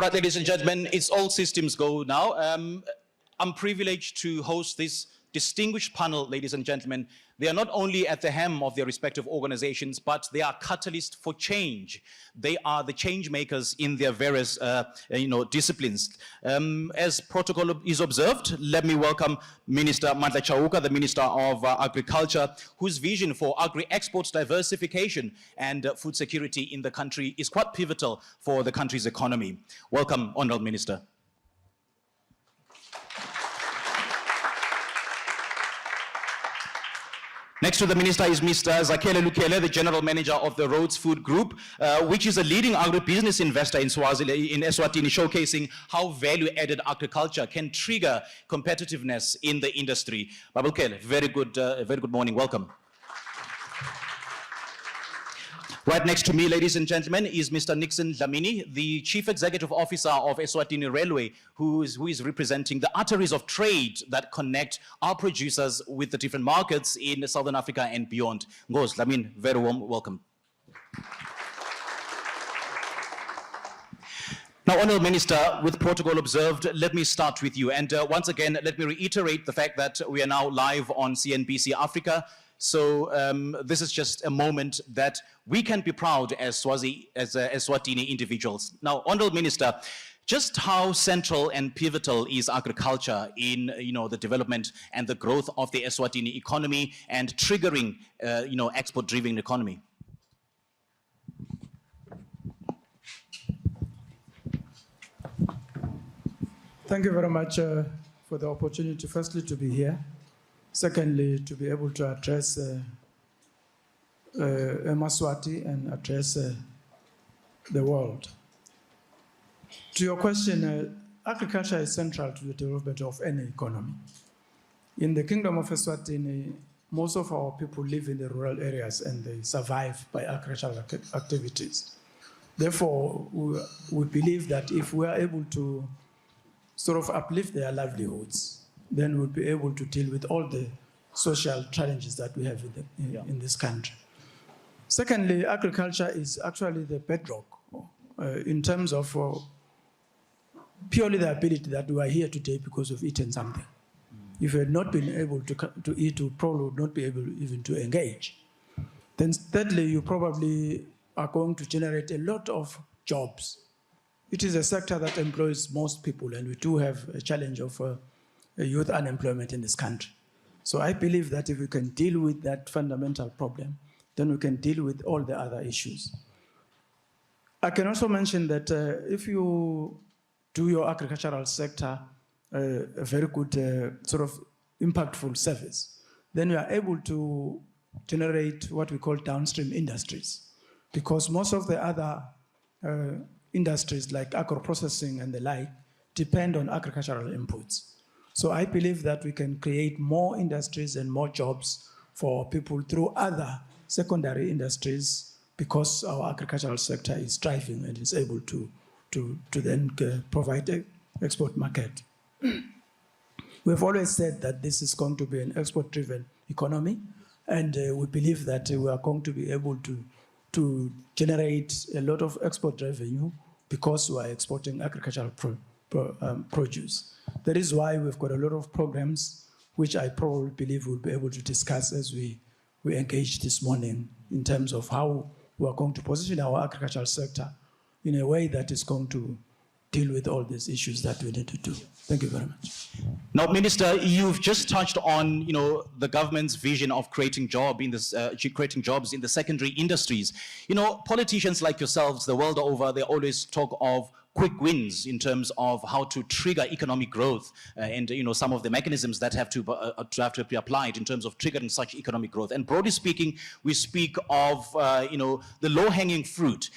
right, ladies and gentlemen, it's all systems go now. I'm privileged to host this distinguished panel, ladies and gentlemen. They are not only at the helm of their respective organizations, but they are catalysts for change. They are the change makers in their various disciplines. As protocol is observed, let me welcome Minister Mandla Chauka, the Minister of Agriculture, whose vision for agri-exports diversification and food security in the country is quite pivotal for the country's economy. Welcome, Honorable Minister. Next to the minister is Mr. Zakele Lukele, the General Manager of the Rhodes Food Group, which is a leading agribusiness investor in Eswatini, showcasing how value-added agriculture can trigger competitiveness in the industry. Babulukele, very good morning, welcome. Right next to me, ladies and gentlemen, is Mr. Nixon Dlamini, the Chief Executive Officer of Eswatini Railway, who is representing the arteries of trade that connect our producers with the different markets in Southern Africa and beyond. Ngos, Dlamini, very warm welcome. Now, Honourable Minister, with protocol observed, let me start with you. And once again, let me reiterate the fact that we are now live on CNBC Africa. So this is just a moment that we can be proud as Eswatini individuals. Now, Honourable Minister, just how central and pivotal is agriculture in the development and the growth of the Eswatini economy and triggering export-driven economy? Thank you very much for the opportunity, firstly, to be here. Secondly, to be able to address Eswatini and address the world. To your question, agriculture is central to the development of any economy. In the Kingdom of Eswatini, most of our people live in the rural areas and they survive by agricultural activities. Therefore, we believe that if we are able to sort of uplift their livelihoods, then we'll be able to deal with all the social challenges that we have in this country. Secondly, agriculture is actually the bedrock in terms of purely the ability that we are here today because of eating something. If we had not been able to eat, we probably would not be able even to engage. Then thirdly, you probably are going to generate a lot of jobs. It is a sector that employs most people, and we do have a challenge of youth unemployment in this country. So I believe that if we can deal with that fundamental problem, then we can deal with all the other issues. I can also mention that if you do your agricultural sector a very good sort of impactful service, then you are able to generate what we call downstream industries, because most of the other industries like agro-processing and the like depend on agricultural inputs. So I believe that we can create more industries and more jobs for people through other secondary industries because our agricultural sector is thriving and is able to then provide an export market. We've always said that this is going to be an export-driven economy, and we believe that we are going to be able to generate a lot of export revenue because we are exporting agricultural produce. That is why we've got a lot of programs which I probably believe we'll be able to discuss as we engage this morning in terms of how we are going to position our agricultural sector in a way that is going to deal with all these issues that we need to do. Thank you very much. Now, Minister, you've just touched on the government's vision of creating jobs in the secondary industries. Politicians like yourselves the world over, they always talk of quick wins in terms of how to trigger economic growth and some of the mechanisms that have to be applied in terms of triggering such economic growth. And broadly speaking, we speak of the low-hanging fruit.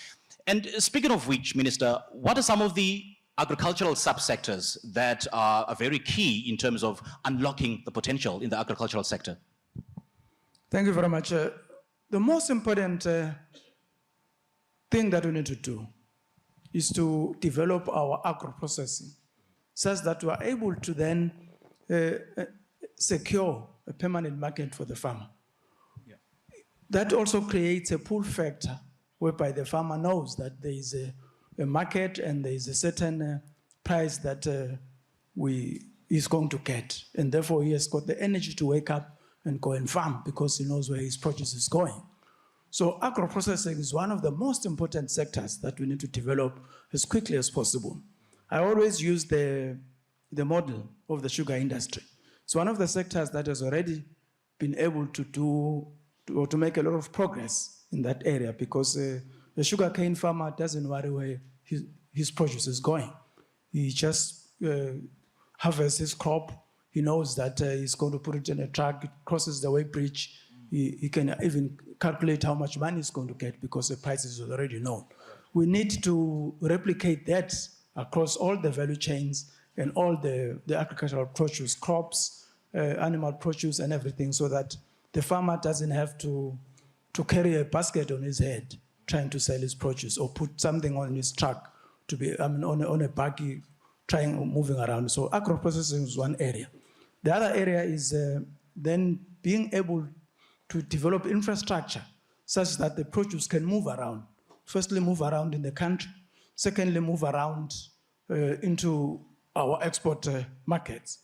And speaking of which, Minister, what are some of the agricultural subsectors that are very key in terms of unlocking the potential in the agricultural sector? Thank you very much. The most important thing that we need to do is to develop our agro-processing such that we are able to then secure a permanent market for the farmer. Yeah. That also creates a pull factor whereby the farmer knows that there is a market and there is a certain price that he's going to get. And therefore, he has got the energy to wake up and go and farm because he knows where his produce is going. So agro-processing is one of the most important sectors that we need to develop as quickly as possible. I always use the model of the sugar industry. It's one of the sectors that has already been able to do, or to make a lot of progress in that area because the sugarcane farmer doesn't worry where his produce is going. He just harvests his crop. He knows that he's going to put it in a truck, it crosses the weighbridge. He can even calculate how much money he's going to get because the price is already known. We need to replicate that across all the value chains and all the agricultural produce, crops, animal produce and everything so that the farmer doesn't have to carry a basket on his head trying to sell his produce or put something on his truck to be, on a buggy moving around. So agro-processing is one area. The other area is then being able to develop infrastructure such that the produce can move around. Firstly, move around in the country. Secondly, move around into our export markets.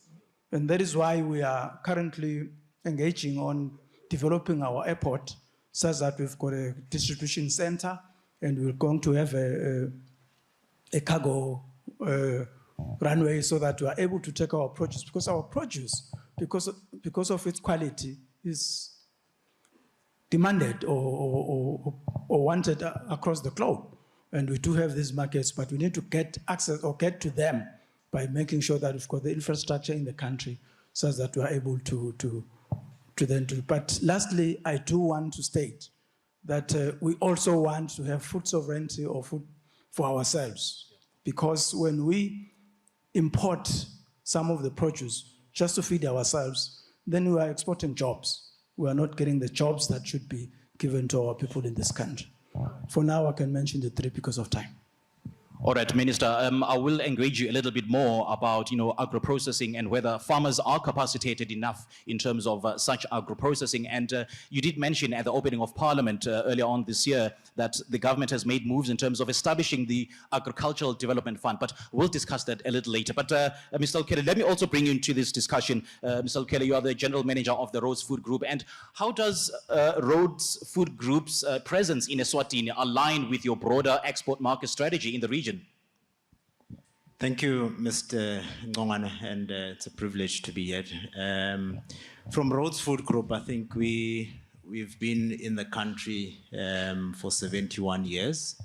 And that is why we are currently engaging on developing our airport such that we've got a distribution center and we're going to have a cargo runway so that we are able to take our produce because our produce, because of its quality, is demanded or wanted across the globe. And we do have these markets, but we need to get access or get to them by making sure that we've got the infrastructure in the country so that we are able to then do. But lastly, I do want to state that we also want to have food sovereignty or food for ourselves. Because when we import some of the produce just to feed ourselves, then we are exporting jobs. We are not getting the jobs that should be given to our people in this country. For now, I can mention the three because of time. All right, Minister, I will engage you a little bit more about, agro-processing and whether farmers are capacitated enough in terms of such agro-processing. And you did mention at the opening of Parliament earlier on this year that the government has made moves in terms of establishing the Agricultural Development Fund, but we'll discuss that a little later. But Mr. Kelly, let me also bring you into this discussion. Mr. Kelly, you are the General Manager of the Rhodes Food Group. And how does Rhodes Food Group's presence in Eswatini align with your broader export market strategy in the region? Thank you, Mr. Ngongane, and it's a privilege to be here. From Rhodes Food Group, I think we've been in the country for 71 years,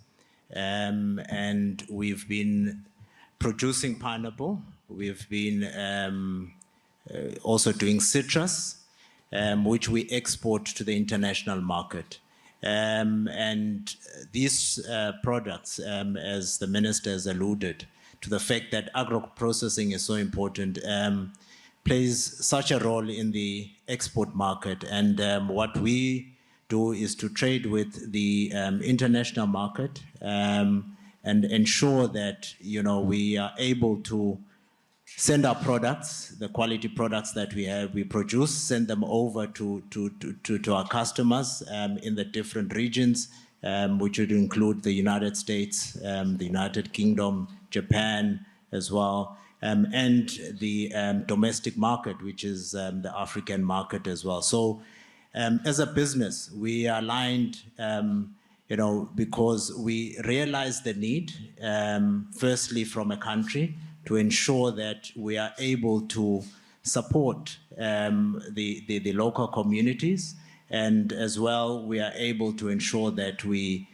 and we've been producing pineapple. We've been also doing citrus, which we export to the international market. And these products, as the Minister has alluded, to the fact that agro-processing is so important, plays such a role in the export market. And what we do is to trade with the international market and ensure that, we are able to send our products, the quality products that we produce, send them over to our customers in the different regions, which would include the United States, the United Kingdom, Japan as well, and the domestic market, which is the African market as well. So as a business, we are aligned, because we realize the need, firstly from a country, to ensure that we are able to support the local communities, and as well we are able to ensure that we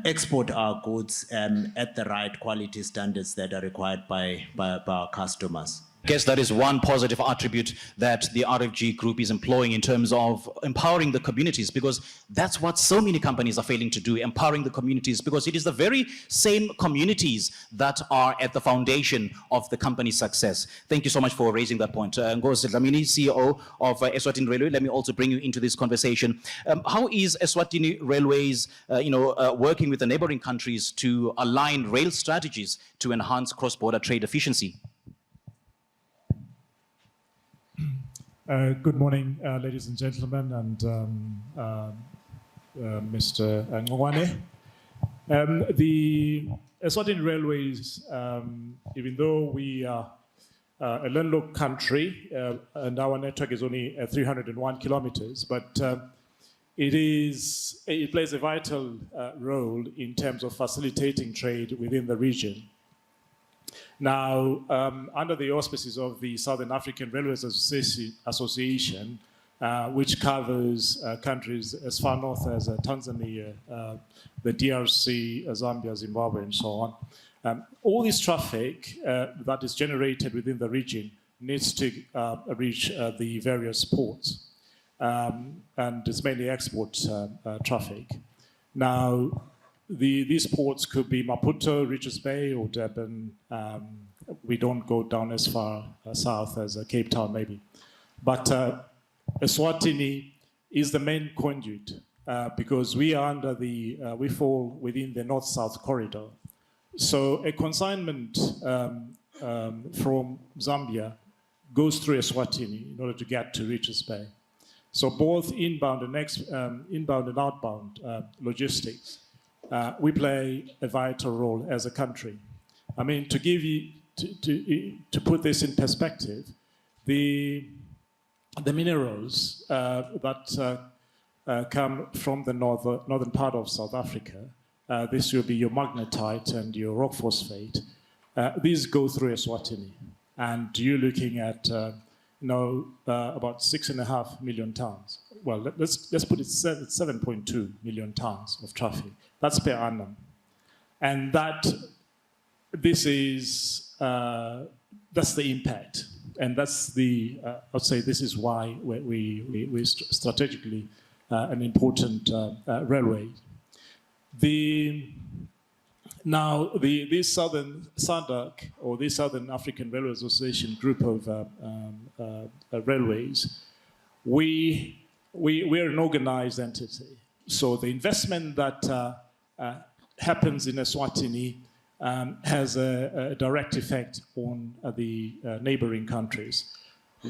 export our goods at the right quality standards that are required by our customers. I guess that is one positive attribute that the RFG Group is employing in terms of empowering the communities, because that's what so many companies are failing to do, empowering the communities, because it is the very same communities that are at the foundation of the company's success. Thank you so much for raising that point. Ngozi Dlamini, CEO of Eswatini Railway, let me also bring you into this conversation. How is Eswatini Railways working with the neighboring countries to align rail strategies to enhance cross-border trade efficiency? Good morning, ladies and gentlemen, and Mr. Ngongane. The Eswatini Railways, even though we are a landlocked country and our network is only 301 kilometers, but it plays a vital role in terms of facilitating trade within the region. Now, under the auspices of the Southern African Railways Association, which covers countries as far north as Tanzania, the DRC, Zambia, Zimbabwe, and so on. All this traffic that is generated within the region needs to reach the various ports. And it's mainly export traffic. Now, these ports could be Maputo, Richards Bay, or Durban. We don't go down as far south as Cape Town, maybe. But Eswatini is the main conduit because we are under we fall within the north-south corridor. So a consignment from Zambia goes through Eswatini in order to get to Richards Bay. So both inbound and outbound logistics, we play a vital role as a country. I mean, to give you, to put this in perspective, the minerals that come from the northern part of South Africa, this will be your magnetite and your rock phosphate, these go through Eswatini. And you're looking at about 6.5 million tons. Well, let's put it 7.2 million tons of traffic. That's per annum. And this is, that's the impact. And that's I'd say this is why we strategically an important railway. This Southern SADC, or this Southern African Railway Association group of railways, we're an organized entity. So the investment that happens in Eswatini has a direct effect on the neighboring countries.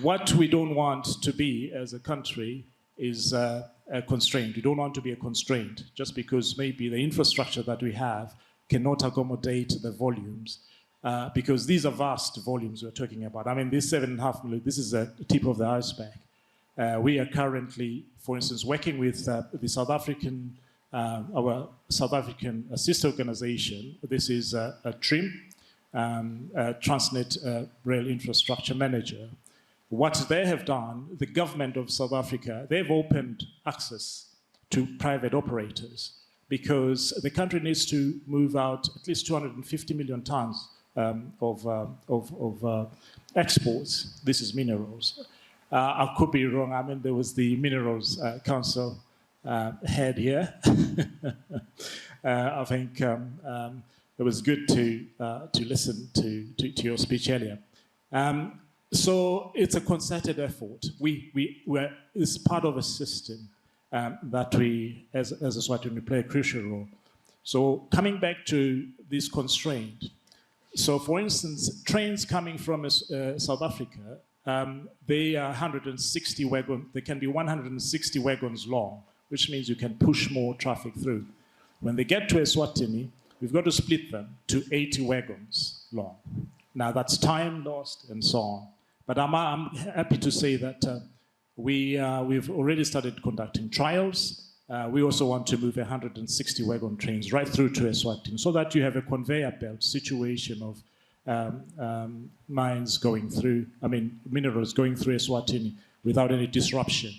What we don't want to be as a country is a constraint. We don't want to be a constraint just because maybe the infrastructure that we have cannot accommodate the volumes because these are vast volumes we're talking about. I mean, this 7.5 million, this is the tip of the iceberg. We are currently, for instance, working with the South African, our South African sister organization. This is a TRIM, Transnet Rail Infrastructure Manager. What they have done, the government of South Africa, they've opened access to private operators because the country needs to move out at least 250 million tons of exports. This is minerals. I could be wrong. I mean, there was the Minerals Council head here. I think it was good to listen to your speech earlier. So it's a concerted effort. It's part of a system that we, as Eswatini, play a crucial role. So coming back to this constraint, so for instance, trains coming from South Africa, they are 160 wagons. They can be 160 wagons long, which means you can push more traffic through. When they get to Eswatini, we've got to split them to 80 wagons long. Now that's time lost and so on. But I'm happy to say that we've already started conducting trials. We also want to move 160 wagon trains right through to Eswatini so that you have a conveyor belt situation of mines going through, minerals going through Eswatini without any disruption.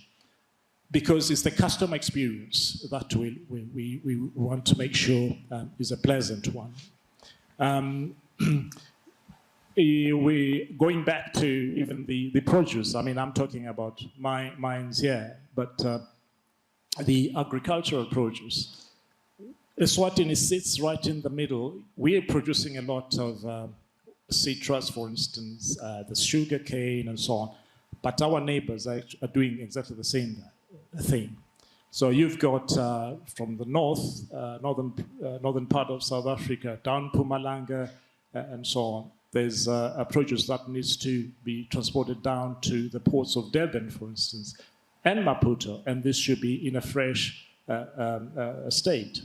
Because it's the customer experience that we want to make sure is a pleasant one. We going back to even the produce. I mean, I'm talking about mines here, but the agricultural produce. Eswatini sits right in the middle. We are producing a lot of citrus, for instance, the sugar cane and so on. But our neighbors are doing exactly the same thing. So you've got from the northern part of South Africa, down Mpumalanga and so on. There's a produce that needs to be transported down to the ports of Durban, for instance, and Maputo, and this should be in a fresh state.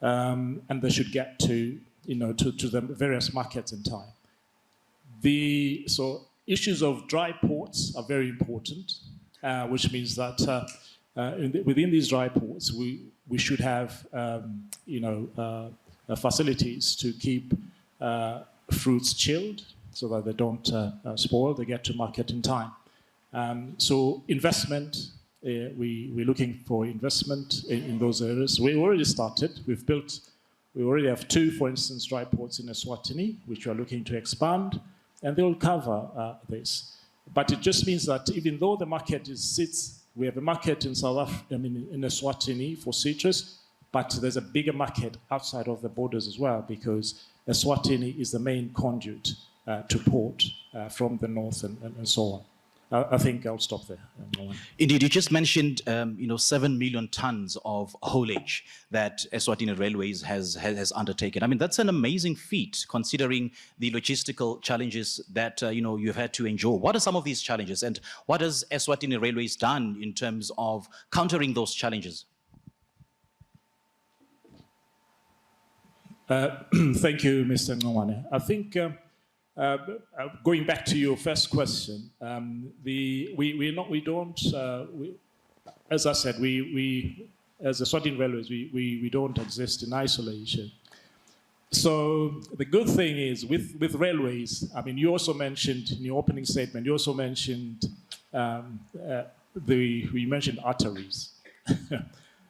And they should get to to the various markets in time. So issues of dry ports are very important, which means that within these dry ports, we should have facilities to keep fruits chilled so that they don't spoil, they get to market in time. So investment, we're looking for investment in those areas. We already started. We already have 2, for instance, dry ports in Eswatini, which we are looking to expand, and they will cover this. But it just means that even though the market sits, we have a market in in Eswatini for citrus, but there's a bigger market outside of the borders as well, because Eswatini is the main conduit to port from the north and so on. I think I'll stop there. Indeed, you just mentioned 7 million tons of haulage that Eswatini Railways has undertaken. I mean, that's an amazing feat considering the logistical challenges that you've had to endure. What are some of these challenges, and what has Eswatini Railways done in terms of countering those challenges? Thank you, Mr. Ngwane. I think. Going back to your first question, as I said, as the Eswatini Railways, we don't exist in isolation. So the good thing is with railways, I mean, you also mentioned in your opening statement, you also mentioned we mentioned arteries.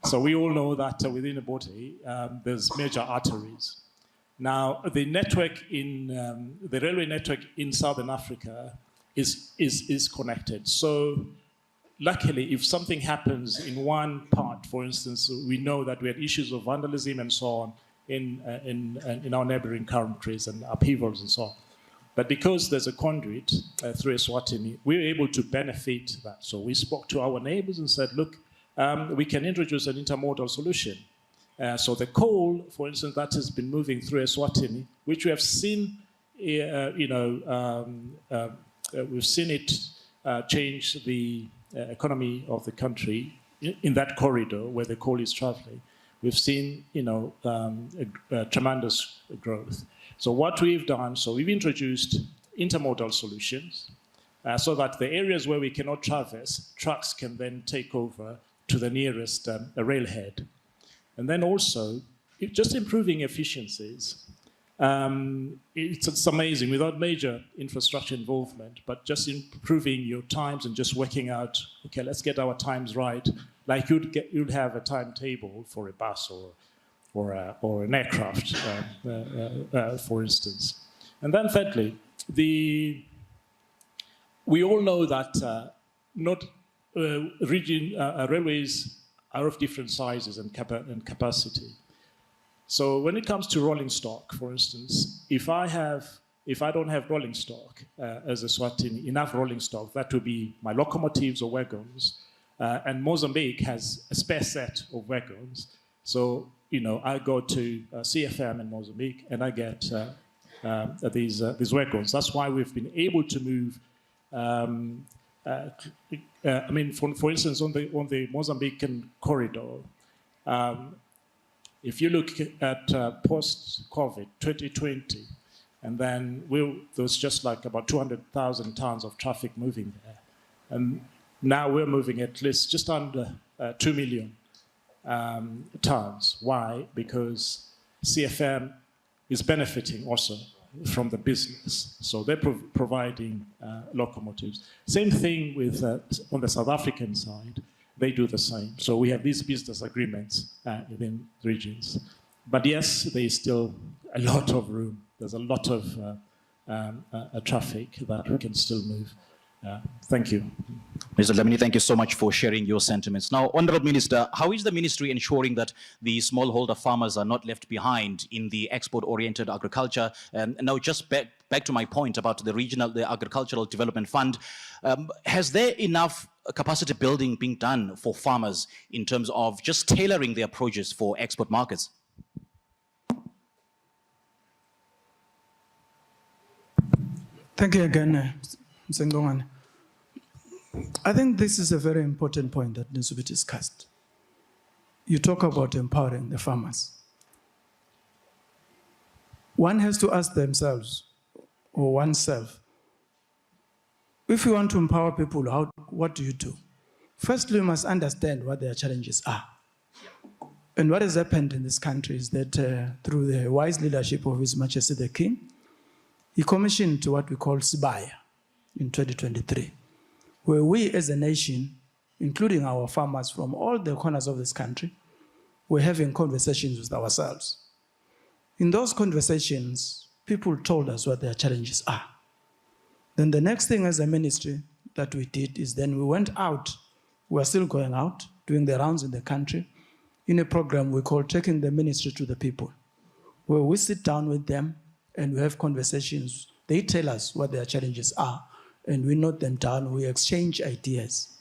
So we all know that within a body, there's major arteries. Now, the network the railway network in Southern Africa is connected. So, luckily, if something happens in one part, for instance, we know that we had issues of vandalism and so on in our neighboring countries and upheavals and so on. But because there's a conduit through Eswatini, we were able to benefit that. So we spoke to our neighbors and said, look, we can introduce an intermodal solution. So the coal, for instance, that has been moving through Eswatini, which we have seen, we've seen it change the economy of the country in that corridor where the coal is traveling. We've seen, a tremendous growth. So what we've done, so we've introduced intermodal solutions so that the areas where we cannot traverse, trucks can then take over to the nearest railhead. And then also, just improving efficiencies. It's amazing, without major infrastructure involvement, but just improving your times and just working out, okay, let's get our times right. Like you'd have a timetable for a bus or an aircraft, for instance. And then thirdly, we all know that railways are of different sizes and capacity. So when it comes to rolling stock, for instance, if I don't have rolling stock as a Eswatini, enough rolling stock, that would be my locomotives or wagons, and Mozambique has a spare set of wagons. So I go to CFM in Mozambique and I get these wagons. That's why we've been able to move. I mean, for instance, on the Mozambican corridor, if you look at post-COVID 2020, and then there was just like about 200,000 tons of traffic moving there, and now we're moving at least just under 2 million tons. Why? Because CFM is benefiting also from the business. So they're providing locomotives. Same thing with on the South African side, they do the same. So we have these business agreements within regions. But yes, there is still a lot of room. There's a lot of traffic that we can still move. Thank you. Mr. Dlamini, thank you so much for sharing your sentiments. Now, Honourable Minister, how is the ministry ensuring that the smallholder farmers are not left behind in the export-oriented agriculture? And now, just back to my point about the Agricultural Development Fund, has there enough capacity building being done for farmers in terms of just tailoring their produce for export markets? Thank you again, Mr. Ngongane. I think this is a very important point that needs to be discussed. You talk about empowering the farmers. one has to ask themselves or oneself, if you want to empower people, what do you do? Firstly, you must understand what their challenges are. And what has happened in this country is that through the wise leadership of His Majesty the King, he commissioned what we call Sibaya in 2023, where we as a nation, including our farmers from all the corners of this country, were having conversations with ourselves. In those conversations, people told us what their challenges are. Then the next thing as a ministry that we did is then we went out, we are still going out, doing the rounds in the country, in a program we call Taking the Ministry to the People, where we sit down with them and we have conversations. They tell us what their challenges are, and we note them down, we exchange ideas.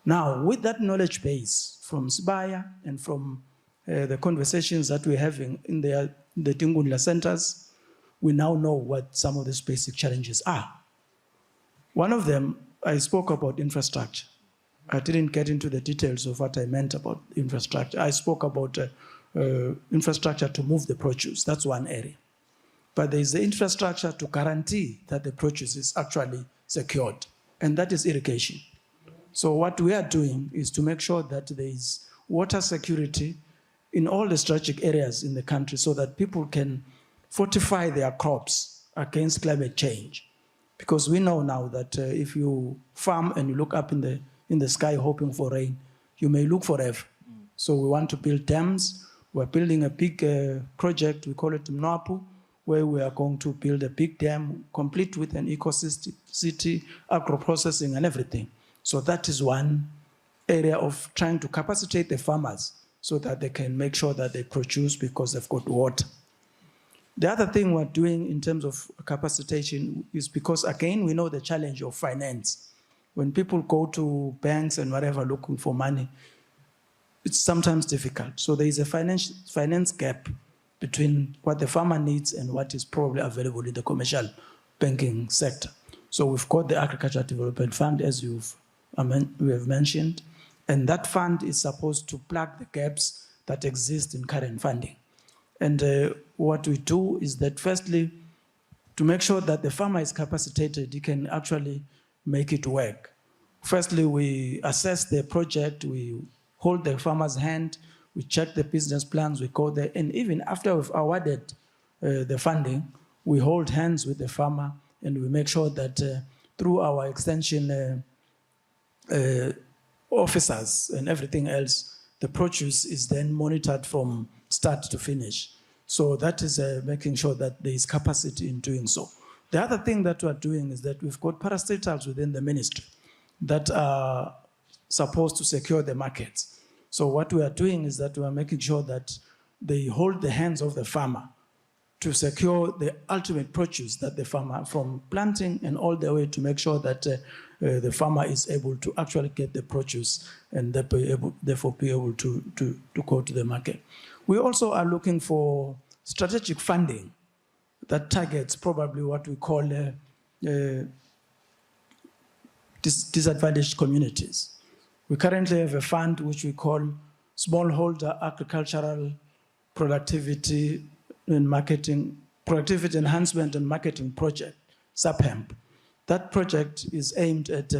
Now, with that knowledge base from Sibaya and from the conversations that we're having in the Tingundla centers, we now know what some of these basic challenges are. One of them, I spoke about infrastructure. I didn't get into the details of what I meant about infrastructure. I spoke about infrastructure to move the produce. That's one area. But there is the infrastructure to guarantee that the produce is actually secured, and that is irrigation. So what we are doing is to make sure that there is water security in all the strategic areas in the country so that people can fortify their crops against climate change. Because we know now that if you farm and you look up in the sky hoping for rain, you may look forever. So we want to build dams. We're building a big project, we call it Mnapu, where we are going to build a big dam, complete with an ecosystem, city, agro-processing and everything. So that is one area of trying to capacitate the farmers so that they can make sure that they produce because they've got water. The other thing we're doing in terms of capacitation is because, again, we know the challenge of finance. When people go to banks and whatever looking for money, it's sometimes difficult. So there is a finance gap between what the farmer needs and what is probably available in the commercial banking sector. So we've got the Agricultural Development Fund, as we have mentioned, and that fund is supposed to plug the gaps that exist in current funding. And what we do is that, firstly, to make sure that the farmer is capacitated, he can actually make it work. Firstly, we assess the project, we hold the farmer's hand, we check the business plans, we go there, and even after we've awarded the funding, we hold hands with the farmer and we make sure that through our extension officers and everything else, the produce is then monitored from start to finish. So that is making sure that there is capacity in doing so. The other thing that we're doing is that we've got parastatals within the ministry that are supposed to secure the markets. So what we are doing is that we are making sure that they hold the hands of the farmer to secure the ultimate produce that the farmer, from planting and all the way to make sure that the farmer is able to actually get the produce and therefore be able to go to the market. We also are looking for strategic funding that targets probably what we call disadvantaged communities. We currently have a fund which we call Smallholder Agricultural Productivity and Marketing, Productivity Enhancement and Marketing Project, SAPHEMP. That project is aimed at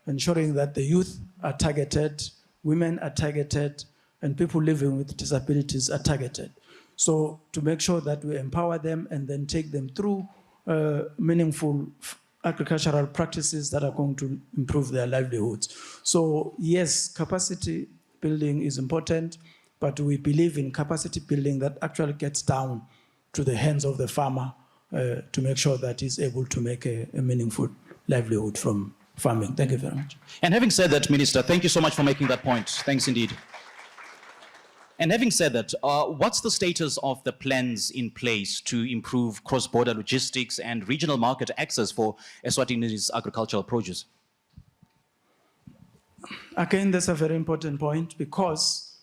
ensuring that the youth are targeted, women are targeted, and people living with disabilities are targeted. So to make sure that we empower them and then take them through meaningful agricultural practices that are going to improve their livelihoods. So yes, capacity building is important, but we believe in capacity building that actually gets down to the hands of the farmer to make sure that he's able to make a meaningful livelihood from farming. Thank you very much. And having said that, Minister, thank you so much for making that point. Thanks indeed. And having said that, what's the status of the plans in place to improve cross-border logistics and regional market access for Eswatini's agricultural produce? Again, that's a very important point because,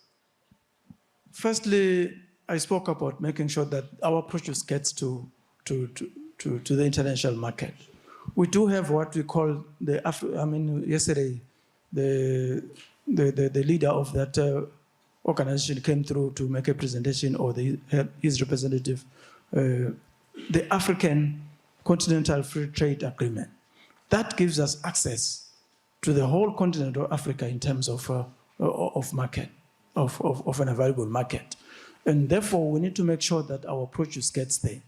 firstly, I spoke about making sure that our produce gets to the international market. We do have what we call yesterday, the leader of that organization came through to make a presentation, or his representative the African Continental Free Trade Agreement. That gives us access to the whole continent of Africa in terms of market, of an available market. And therefore, we need to make sure that our produce gets there.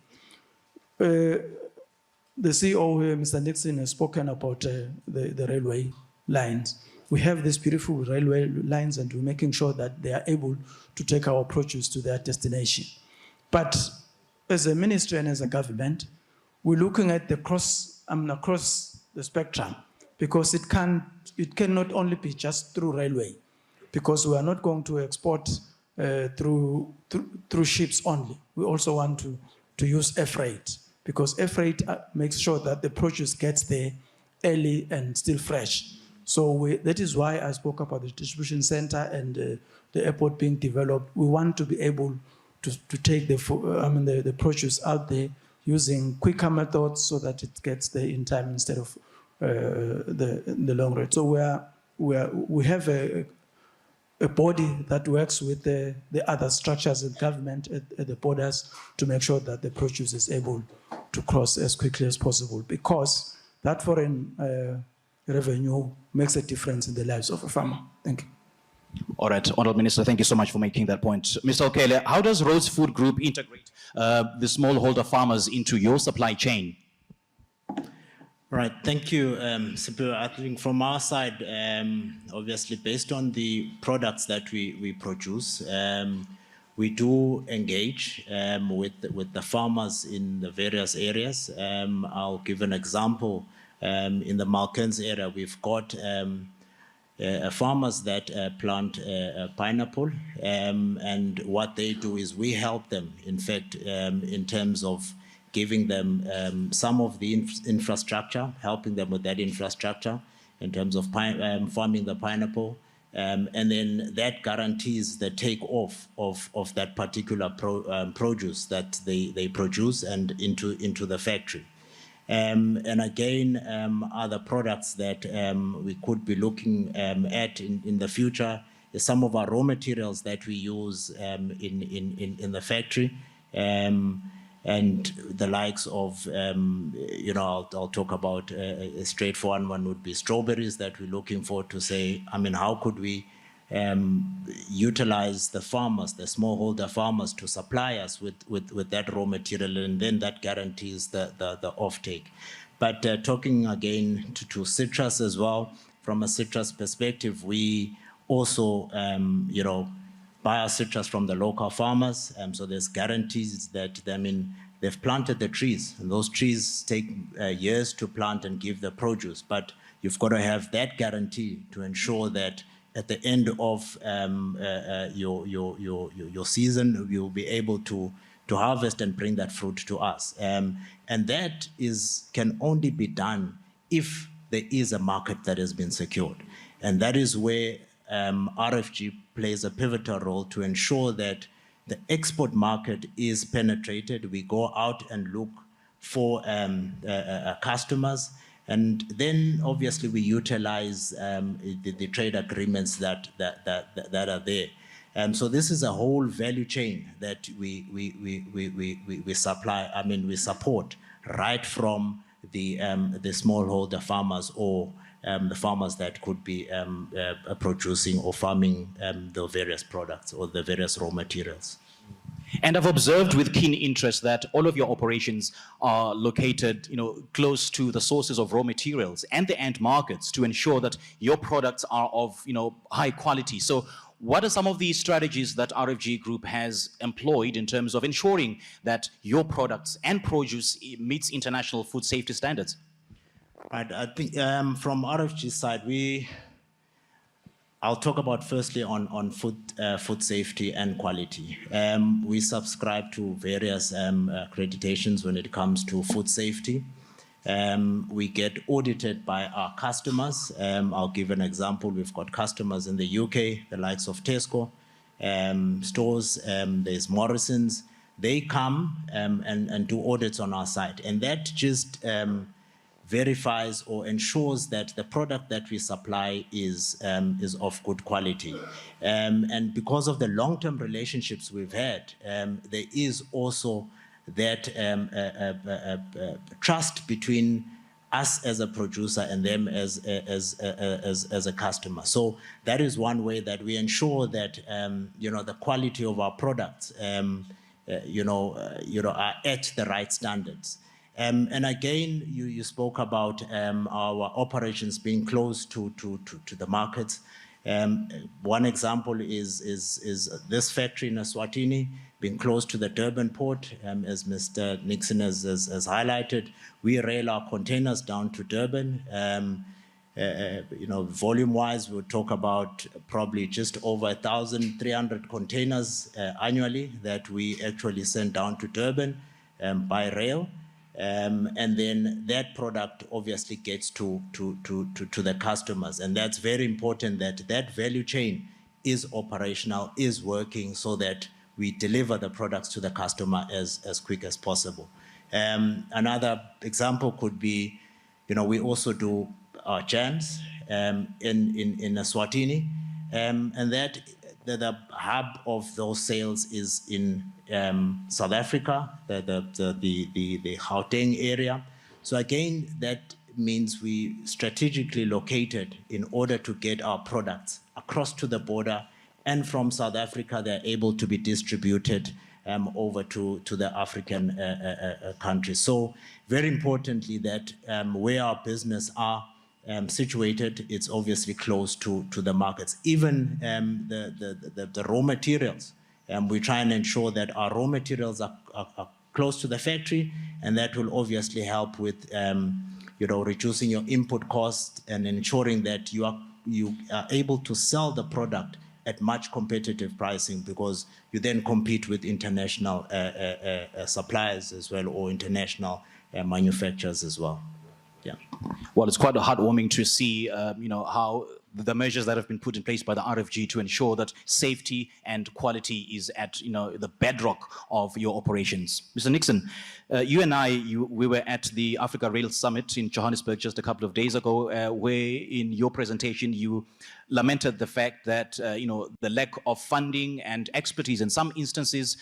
The CEO here, Mr. Nixon, has spoken about the railway lines. We have these beautiful railway lines, and we're making sure that they are able to take our produce to their destination. But as a ministry and as a government, we're looking at the across the spectrum, because it cannot only be just through railway, because we are not going to export through ships only. We also want to use air freight, because air freight makes sure that the produce gets there early and still fresh. So that is why I spoke about the distribution center and the airport being developed. We want to be able to take the produce out there using quicker methods so that it gets there in time instead of the long rate. So we have a body that works with the other structures in government at the borders to make sure that the produce is able to cross as quickly as possible, because that foreign revenue makes a difference in the lives of a farmer. Thank you. All right, Honourable Minister, thank you so much for making that point. Mr. Okele, how does Rhodes Food Group integrate the smallholder farmers into your supply chain? Right, thank you, Sipho. I think from our side, obviously based on the products that we produce, we do engage with the farmers in the various areas. I'll give an example. In the Malkens area, we've got farmers that plant pineapple, and what they do is we help them, in fact, in terms of giving them some of the infrastructure, helping them with that infrastructure in terms of farming the pineapple, and then that guarantees the take-off of that particular produce that they produce and into the factory. And again, other products that we could be looking at in the future is some of our raw materials that we use in the factory, and the likes of, I'll talk about a straightforward one would be strawberries that we're looking for to say, how could we utilize the farmers, the smallholder farmers, to supply us with that raw material, and then that guarantees the offtake. But talking again to citrus as well, from a citrus perspective, we also, buy our citrus from the local farmers. So there's guarantees that, they've planted the trees, and those trees take years to plant and give the produce. But you've got to have that guarantee to ensure that at the end of your season, you'll be able to harvest and bring that fruit to us. And that can only be done if there is a market that has been secured. And that is where RFG plays a pivotal role to ensure that the export market is penetrated. We go out and look for customers. And then obviously we utilize the trade agreements that are there. So this is a whole value chain that we supply. We support right from the smallholder farmers, or the farmers that could be producing or farming the various products or the various raw materials. And I've observed with keen interest that all of your operations are located, close to the sources of raw materials and the end markets to ensure that your products are of, high quality. So what are some of the strategies that RFG Group has employed in terms of ensuring that your products and produce meets international food safety standards? Right, I think from RFG side, I'll talk about firstly on food safety and quality. We subscribe to various accreditations when it comes to food safety. We get audited by our customers. I'll give an example. We've got customers in the UK, the likes of Tesco, stores, there's Morrison's. They come and do audits on our site. And that just verifies or ensures that the product that we supply is of good quality. And because of the long-term relationships we've had, there is also that trust between us as a producer and them as a customer. So that is one way that we ensure that the quality of our products are at the right standards. And again, you spoke about our operations being close to the markets. One example is this factory in Eswatini being close to the Durban port, as Mr. Nixon has highlighted. We rail our containers down to Durban. Volume-wise, we'll talk about probably just over 1,300 containers annually that we actually send down to Durban by rail. And then that product obviously gets to the customers. And that's very important that that value chain is operational, is working so that we deliver the products to the customer as quick as possible. Another example could be, we also do jams in Eswatini, and that the hub of those sales is in South Africa, the Gauteng area. So again, that means we strategically located in order to get our products across to the border, and from South Africa, they're able to be distributed over to the African countries. So very importantly that where our business are situated, it's obviously close to the markets. Even the raw materials, we try and ensure that our raw materials are close to the factory, and that will obviously help with reducing your input costs and ensuring that you are able to sell the product at much competitive pricing, because you then compete with international suppliers as well, or international manufacturers as well. Yeah. Well, it's quite heartwarming to see, how the measures that have been put in place by the RFG to ensure that safety and quality is at, the bedrock of your operations. Mr. Nixon, you and we were at the Africa Rail Summit in Johannesburg just a couple of days ago, where in your presentation you lamented the fact that, the lack of funding and expertise in some instances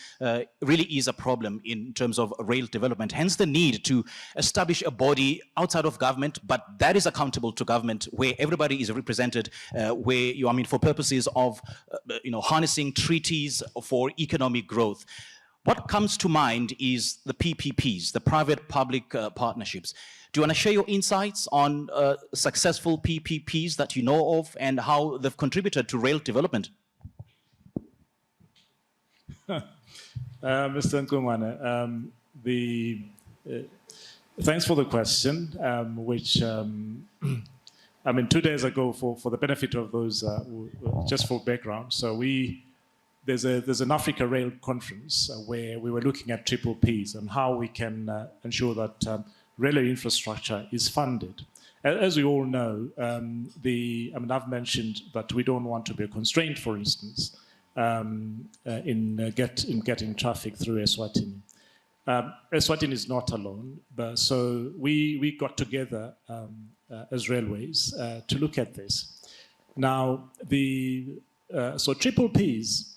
really is a problem in terms of rail development. Hence the need to establish a body outside of government, but that is accountable to government, where everybody is represented, for purposes of, harnessing treaties for economic growth. What comes to mind is the PPPs, the private-public partnerships. Do you want to share your insights on successful PPPs that you know of and how they've contributed to rail development? Mr. Nkumane, thanks for the question, which, 2 days ago, for the benefit of those, just for background, so there's an Africa Rail conference where we were looking at triple Ps and how we can ensure that railway infrastructure is funded. As we all know, I've mentioned that we don't want to be a constraint, for instance, in getting traffic through Eswatini. Eswatini is not alone, but so we got together as railways to look at this. Now, so triple Ps,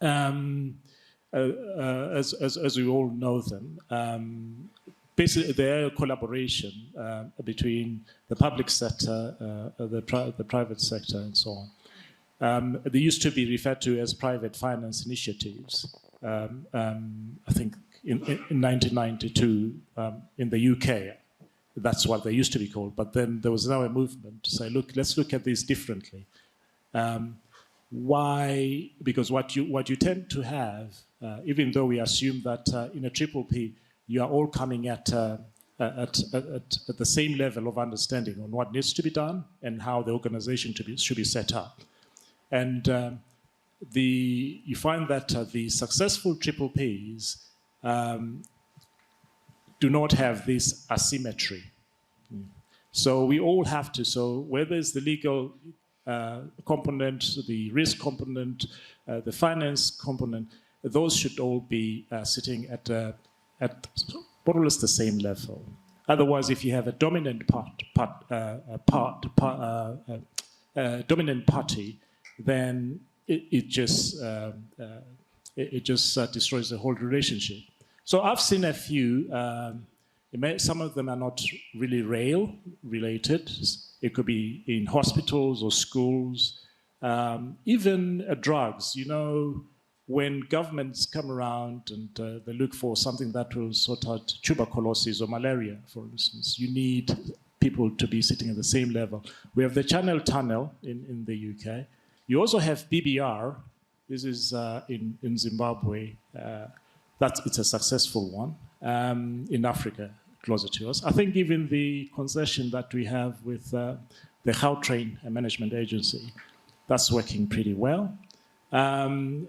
as we all know them, basically they're a collaboration between the public sector, the private sector, and so on. They used to be referred to as private finance initiatives. I think in 1992 in the UK, that's what they used to be called. But then there was now a movement to say, look, let's look at this differently. Why? Because what you tend to have, even though we assume that in a triple P, you are all coming at the same level of understanding on what needs to be done and how the organization should be set up. And you find that the successful triple Ps do not have this asymmetry. So we all have to, so whether it's the legal component, the risk component, the finance component, those should all be sitting at more or less the same level. Otherwise, if you have a dominant dominant party, then it just destroys the whole relationship. So I've seen a few. Some of them are not really rail related. It could be in hospitals or schools, even drugs. You know, when governments come around and they look for something that will sort out tuberculosis or malaria, for instance, you need people to be sitting at the same level. We have the Channel Tunnel in the UK. You also have BBR. This is in Zimbabwe. It's a successful one. In Africa, closer to us. I think even the concession that we have with the Gautrain Management Agency, that's working pretty well.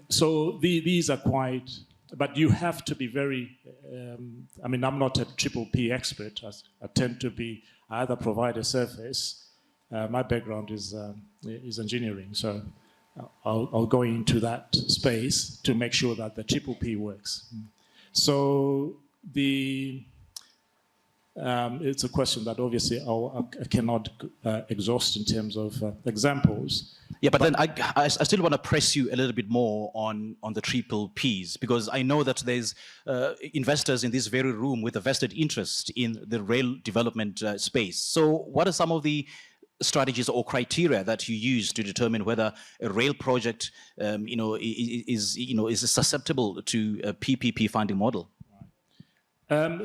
So these are quite, but you have to be very, I mean, I'm not a triple P expert. I tend to be, I either provide a service. My background is engineering, so I'll go into that space to make sure that the triple P works. So it's a question that obviously I cannot exhaust in terms of examples. Yeah, but then I still want to press you a little bit more on the triple Ps, because I know that there's investors in this very room with a vested interest in the rail development space. So what are some of the strategies or criteria that you use to determine whether a rail project, is susceptible to a PPP funding model? Why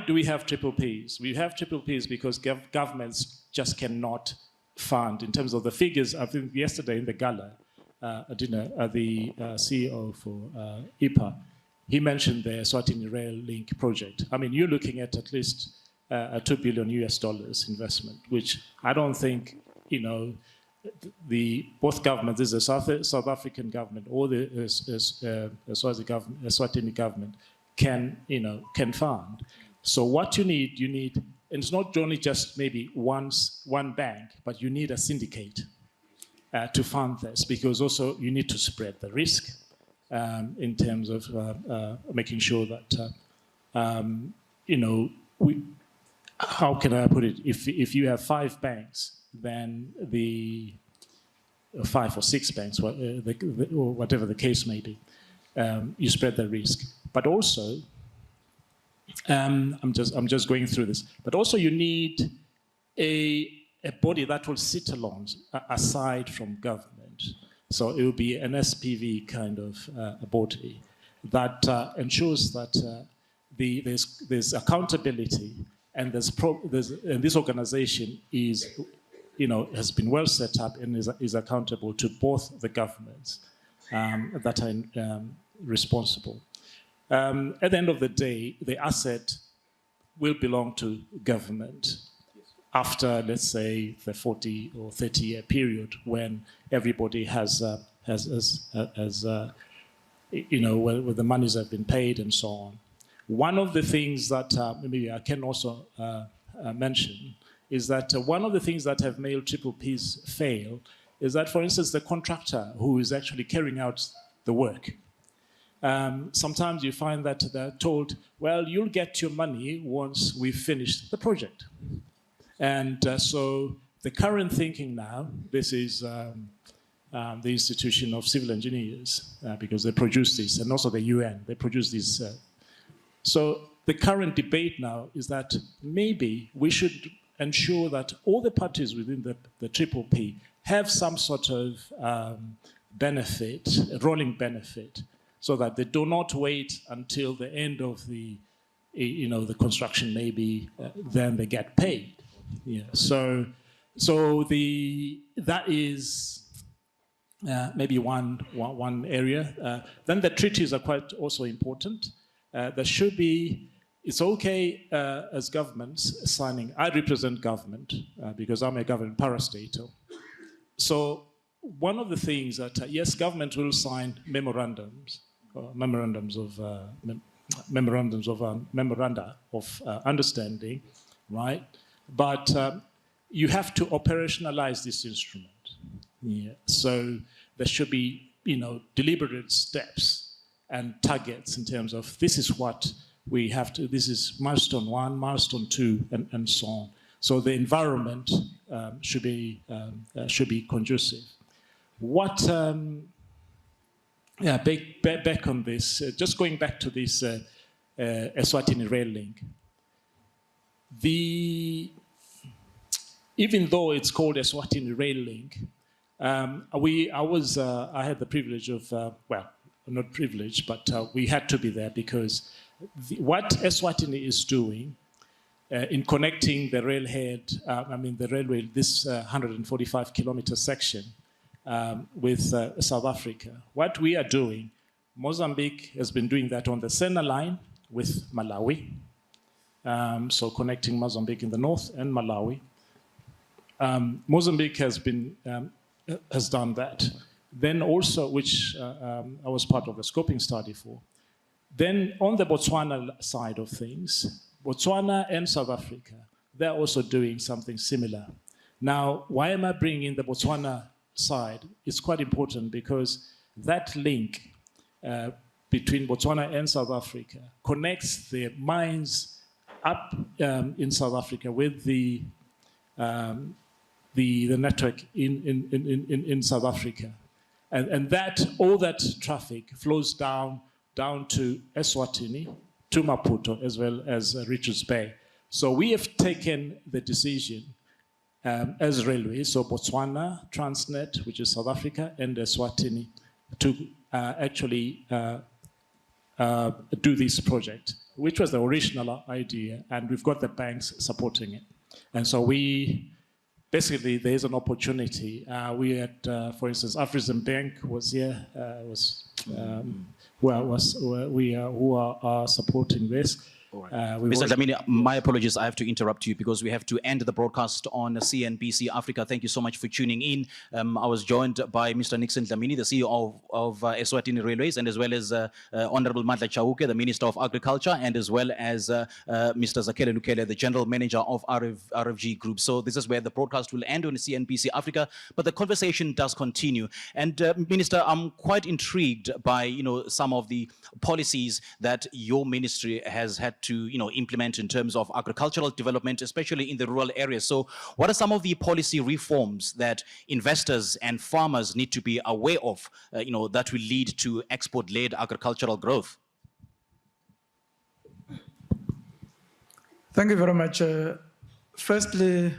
do we have triple Ps? We have triple Ps because governments just cannot fund. In terms of the figures, I think yesterday in the gala dinner, the CEO for IPA, he mentioned the Eswatini Rail Link project. I mean, you're looking at least a $2 billion investment, which I don't think, both governments, this is the South African government or the Eswatini government can fund. So what you need, and it's not only just maybe one bank, but you need a syndicate to fund this, because also you need to spread the risk in terms of making sure that, how can I put it? If you have 5 banks, then the 5 or 6 banks, or whatever the case may be, you spread the risk. But also, I'm just going through this. But also, you need a body that will sit aside from government. So it will be an SPV kind of a body that ensures that there's accountability, and this organization is, has been well set up and is accountable to both the governments that are responsible. At the end of the day, the asset will belong to government after, let's say, the 40 or 30-year period when everybody has where the monies have been paid and so on. One of the things that maybe I can also mention is that one of the things that have made triple Ps fail is that, for instance, the contractor who is actually carrying out the work, sometimes you find that they're told, well, you'll get your money once we've finished the project. And so the current thinking now, this is the Institution of Civil Engineers, because they produce this, and also the UN, they produce this. So the current debate now is that maybe we should ensure that all the parties within the triple P have some sort of benefit, a rolling benefit, so that they do not wait until the end of the construction, maybe then they get paid. Yeah. So that is maybe one area. Then the treaties are quite also important. There should be. It's okay as governments signing. I represent government because I'm a government parastatal. So one of the things that yes, government will sign memoranda of understanding, right? But you have to operationalize this instrument. Yeah. So there should be, deliberate steps and targets in terms of this is what we have to. This is milestone 1, milestone 2, and so on. So the environment should be conducive. What back on this, just going back to this Eswatini rail link. Even though it's called Eswatini rail link, I had the privilege of, well, not privilege, but we had to be there because what Eswatini is doing in connecting the railhead, the railway, this 145-kilometer section with South Africa. What we are doing, Mozambique has been doing that on the center line with Malawi, so connecting Mozambique in the north and Malawi. Mozambique has done that. Then also, which I was part of a scoping study for. Then on the Botswana side of things, Botswana and South Africa, they're also doing something similar. Now, why am I bringing in the Botswana side? It's quite important because that link between Botswana and South Africa connects the mines up in South Africa with the network in South Africa. And that all that traffic flows down to Eswatini, to Maputo, as well as Richards Bay. So we have taken the decision as railways, so Botswana, Transnet, which is South Africa, and Eswatini, to actually do this project, which was the original idea, and we've got the banks supporting it. And so basically, there is an opportunity. We had, for instance, Afrexim Bank was here, who are supporting this. Mr. Dlamini, my apologies. I have to interrupt you because we have to end the broadcast on CNBC Africa. Thank you so much for tuning in. I was joined by Mr. Nixon Dlamini, the CEO of Eswatini Railways, and as well as Honorable Mandla Chauke, the Minister of Agriculture, and as well as Mr. Zakele Lukele, the General Manager of RFG Group. So this is where the broadcast will end on CNBC Africa, but the conversation does continue. And Minister, I'm quite intrigued by some of the policies that your ministry has had to implement in terms of agricultural development, especially in the rural areas. So what are some of the policy reforms that investors and farmers need to be aware of, that will lead to export-led agricultural growth? Thank you very much. Firstly,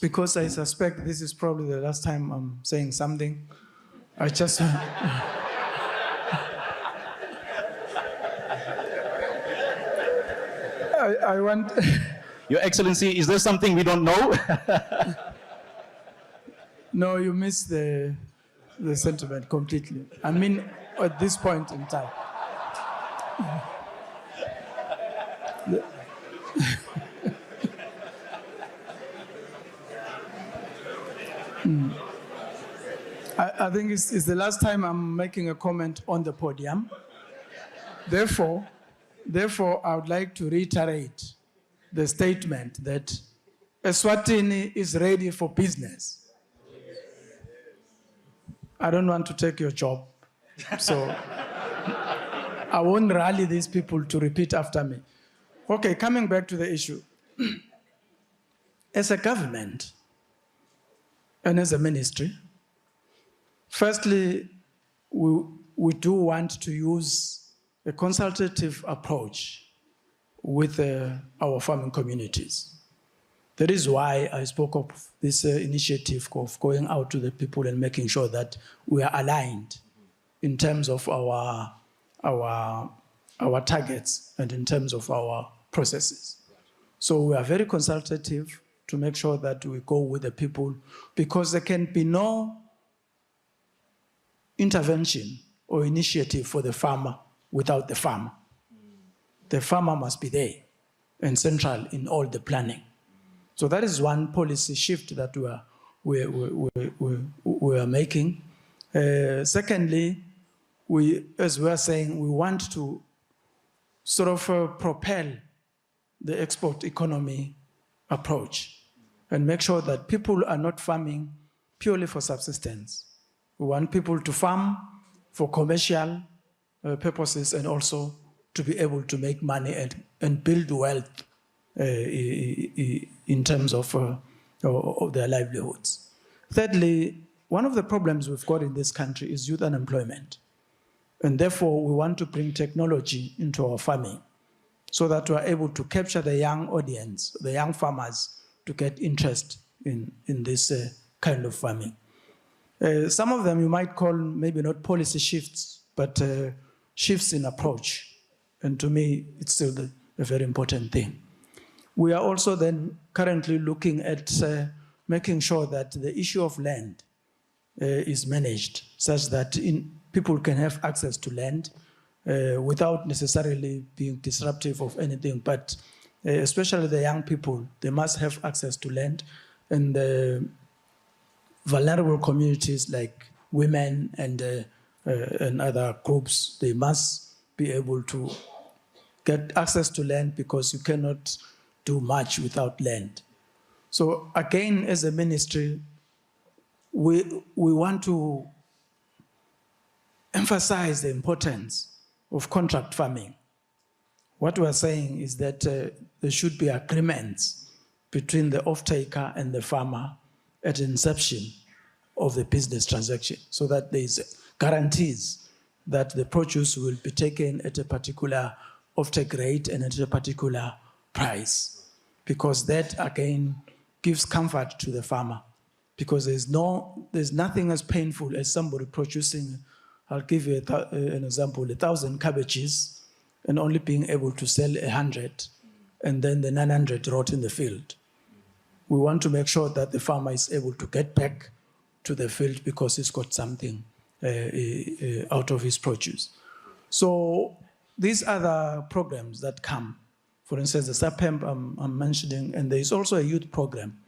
because I suspect this is probably the last time I'm saying something, I just... I want... Your Excellency, is there something we don't know? No, you missed the sentiment completely. I mean, at this point in time. I think it's the last time I'm making a comment on the podium. Therefore, I would like to reiterate the statement that Eswatini is ready for business. I don't want to take your job, so I won't rally these people to repeat after me. Okay, coming back to the issue. As a government and as a ministry, firstly, we do want to use a consultative approach with our farming communities. That is why I spoke of this initiative of going out to the people and making sure that we are aligned in terms of our targets and in terms of our processes. So we are very consultative to make sure that we go with the people, because there can be no intervention or initiative for the farmer without the farmer. The farmer must be there and central in all the planning. So that is one policy shift that we are making. Secondly, as we are saying, we want to sort of propel the export economy approach and make sure that people are not farming purely for subsistence. We want people to farm for commercial purposes and also to be able to make money and build wealth in terms of their livelihoods. Thirdly, one of the problems we've got in this country is youth unemployment. And therefore, we want to bring technology into our farming so that we are able to capture the young audience, the young farmers, to get interest in this kind of farming. Some of them you might call maybe not policy shifts, but shifts in approach. And to me, it's still a very important thing. We are also then currently looking at making sure that the issue of land is managed such that people can have access to land without necessarily being disruptive of anything, but especially the young people, they must have access to land, and vulnerable communities like women and other groups, they must be able to get access to land because you cannot do much without land. So again, as a ministry, we want to emphasize the importance of contract farming. What we are saying is that there should be agreements between the off-taker and the farmer at inception of the business transaction, so that there is guarantees that the produce will be taken at a particular off-take rate and at a particular price, because that again gives comfort to the farmer, because there's nothing as painful as somebody producing, I'll give you an example, 1,000 cabbages and only being able to sell 100, and then the 900 rot in the field. We want to make sure that the farmer is able to get back to the field because he's got something out of his produce. So these other programs that come, for instance, the SAPEMP I'm mentioning, and there is also a youth program.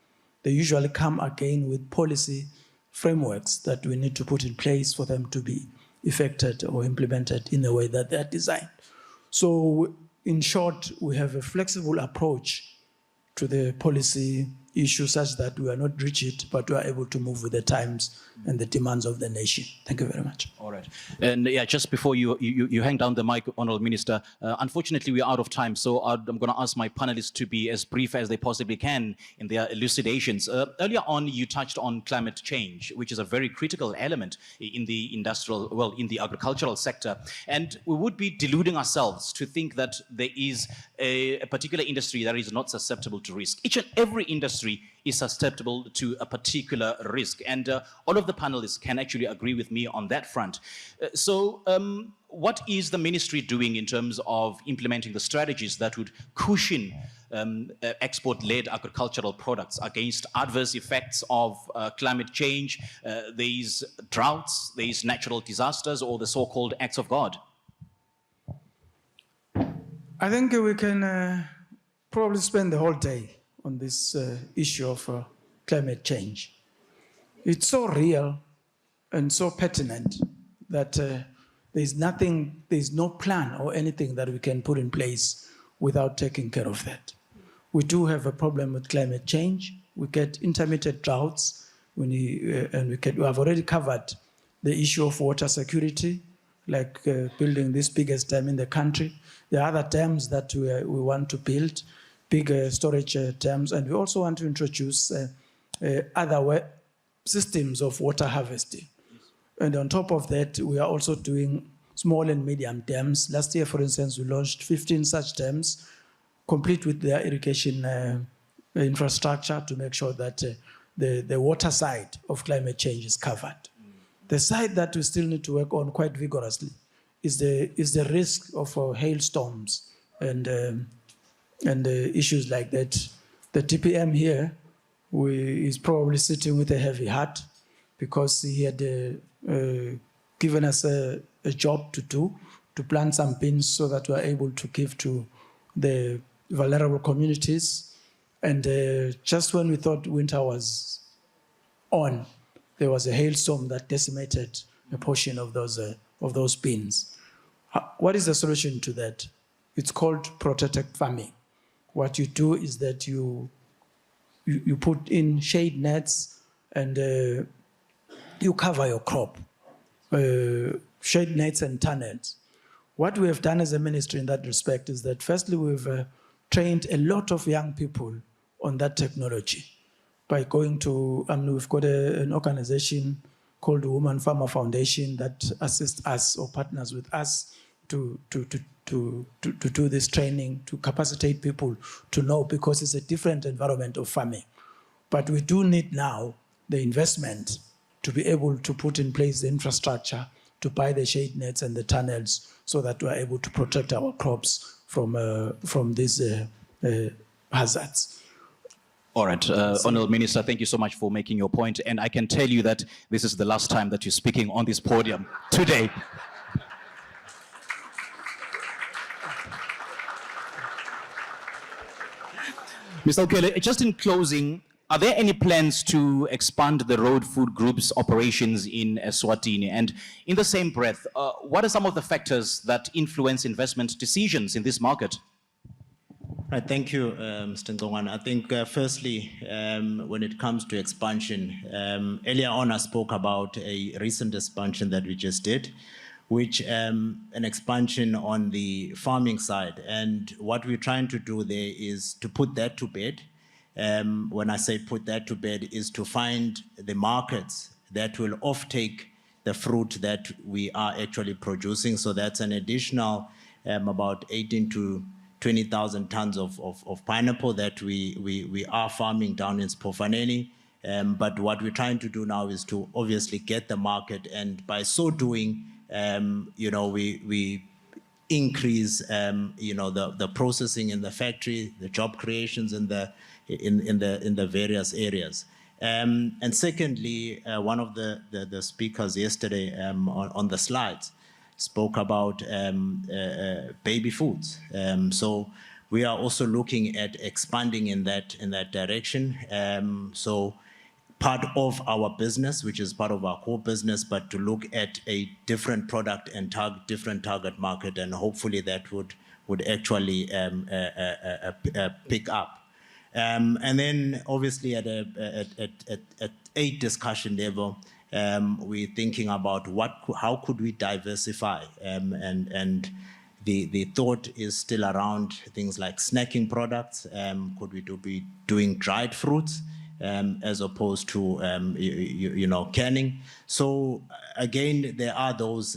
They usually come again with policy frameworks that we need to put in place for them to be effected or implemented in the way that they're designed. So in short, we have a flexible approach to the policy issue such that we are not rigid, but we are able to move with the times and the demands of the nation. Thank you very much. All right. And yeah, just before you hang down the mic, Honourable Minister, unfortunately we're out of time, so I'm going to ask my panelists to be as brief as they possibly can in their elucidations. Earlier on, you touched on climate change, which is a very critical element in the in the agricultural sector. And we would be deluding ourselves to think that there is a particular industry that is not susceptible to risk. Each and every industry is susceptible to a particular risk. And all of the panelists can actually agree with me on that front. So what is the ministry doing in terms of implementing the strategies that would cushion export-led agricultural products against adverse effects of climate change, these droughts, these natural disasters, or the so-called acts of God? I think we can probably spend the whole day on this issue of climate change. It's so real and so pertinent that there's no plan or anything that we can put in place without taking care of that. We do have a problem with climate change. We get intermittent droughts, and we have already covered the issue of water security, like building this biggest dam in the country. There are other dams that we want to build, big storage dams, and we also want to introduce other systems of water harvesting. And on top of that, we are also doing small and medium dams. Last year, for instance, we launched 15 such dams, complete with their irrigation infrastructure to make sure that the water side of climate change is covered. The side that we still need to work on quite vigorously is the risk of hailstorms and issues like that. The TPM here is probably sitting with a heavy heart because he had given us a job to do, to plant some beans so that we are able to give to the vulnerable communities. And just when we thought winter was on, there was a hailstorm that decimated a portion of those beans. What is the solution to that? It's called protected farming. What you do is that you put in shade nets and you cover your crop, shade nets and tunnels. What we have done as a ministry in that respect is that firstly we've trained a lot of young people on that technology by going to, we've got an organization called the Woman Farmer Foundation that assists us or partners with us to do this training, to capacitate people to know, because it's a different environment of farming. But we do need now the investment to be able to put in place the infrastructure, to buy the shade nets and the tunnels so that we're able to protect our crops from these hazards. All right, Honourable Minister, thank you so much for making your point. And I can tell you that this is the last time that you're speaking on this podium today. Mr. Okele, just in closing, are there any plans to expand the Road Food Group's operations in Eswatini? And in the same breath, what are some of the factors that influence investment decisions in this market? Right, thank you, Mr. Ngongwana. I think firstly, when it comes to expansion, earlier on I spoke about a recent expansion that we just did, which an expansion on the farming side. And what we're trying to do there is to put that to bed. When I say put that to bed, is to find the markets that will offtake the fruit that we are actually producing. So that's an additional about 18 to 20,000 tons of pineapple that we are farming down in Spofaneni. But what we're trying to do now is to obviously get the market, and by so doing, we increase, the processing in the factory, the job creations in the various areas. And secondly, one of the speakers yesterday on the slides spoke about baby foods. So we are also looking at expanding in that direction. So part of our business, which is part of our core business, but to look at a different product and different target market, and hopefully that would actually pick up. And then obviously at a discussion level, we're thinking about how could we diversify, and the thought is still around things like snacking products. Could we be doing dried fruits as opposed to canning? So again, there are those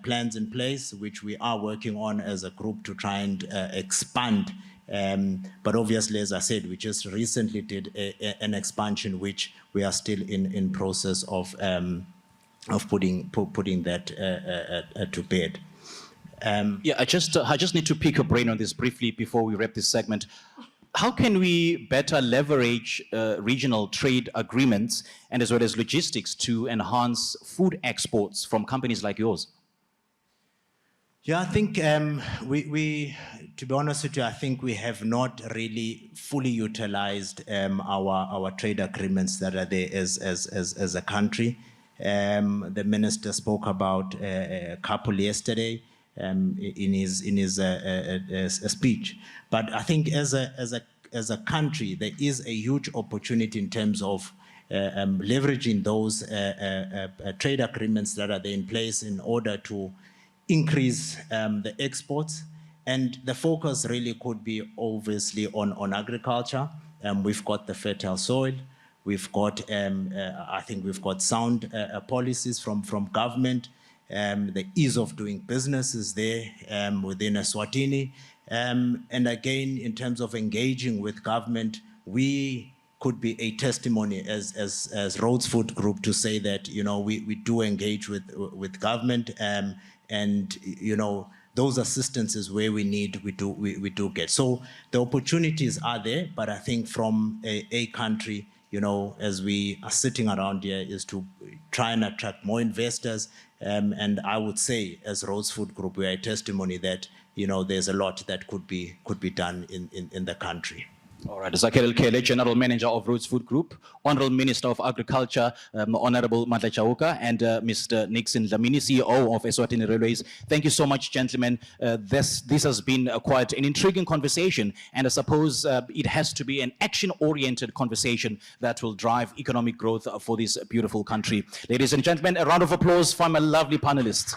plans in place which we are working on as a group to try and expand. But obviously, as I said, we just recently did an expansion which we are still in process of putting that to bed. Yeah, I just need to pick your brain on this briefly before we wrap this segment. How can we better leverage regional trade agreements and as well as logistics to enhance food exports from companies like yours? Yeah, I think to be honest with you, I think we have not really fully utilized our trade agreements that are there as a country. The minister spoke about a couple yesterday in his speech. But I think as a country, there is a huge opportunity in terms of leveraging those trade agreements that are there in place in order to increase the exports. And the focus really could be obviously on agriculture. We've got the fertile soil. We've got, I think we've got sound policies from government. The ease of doing business is there within Eswatini. And again, in terms of engaging with government, we could be a testimony as Rhodes Food Group to say that, we do engage with government, and, those assistances where we need, we do get. So the opportunities are there, but I think from a country, as we are sitting around here, is to try and attract more investors. And I would say, as Rhodes Food Group, we are a testimony that, there's a lot that could be done in the country. All right, Zakir Kele, General Manager of Rhodes Food Group, Honorable Minister of Agriculture, Honorable Madla Chauka, and Mr. Nixon Dlamini, CEO of Eswatini Railways. Thank you so much, gentlemen. This has been quite an intriguing conversation, and I suppose it has to be an action-oriented conversation that will drive economic growth for this beautiful country. Ladies and gentlemen, a round of applause for my lovely panelists.